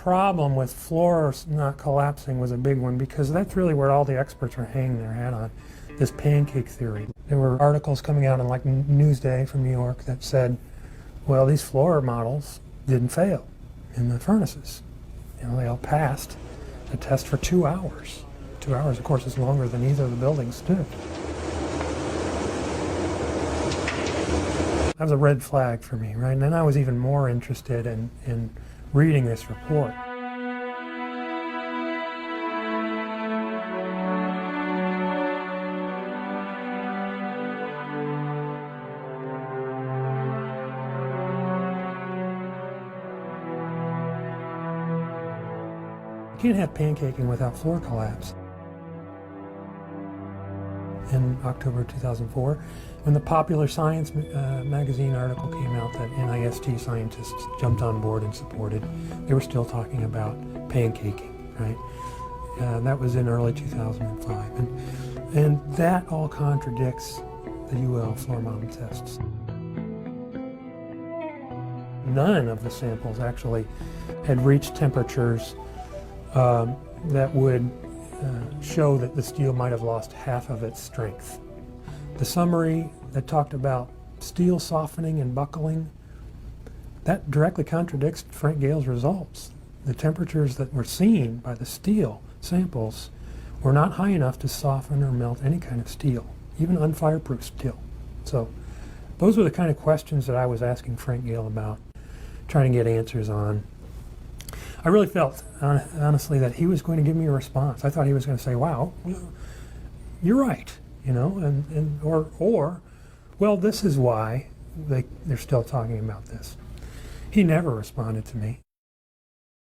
problem with floors not collapsing was a big one, because that's really where all the experts were hanging their hat on, this pancake theory. There were articles coming out in like Newsday from New York that said, well, these floor models didn't fail in the furnaces. You know, they all passed the test for 2 hours. 2 hours, of course, is longer than either of the buildings stood. That was a red flag for me, right? And then I was even more interested in reading this report. You can't have pancaking without floor collapse. In October 2004, when the Popular Science magazine article came out that NIST scientists jumped on board and supported, they were still talking about pancaking, right? That was in early 2005. And that all contradicts the UL floor model tests. None of the samples actually had reached temperatures that would show that the steel might have lost half of its strength. The summary that talked about steel softening and buckling, that directly contradicts Frank Gale's results. The temperatures that were seen by the steel samples were not high enough to soften or melt any kind of steel, even unfireproof steel. So those were the kind of questions that I was asking Frank Gale about, trying to get answers on. I really felt, honestly, that he was going to give me a response. I thought he was going to say, wow, you're right, you know, or well, this is why they're still talking about this. He never responded to me.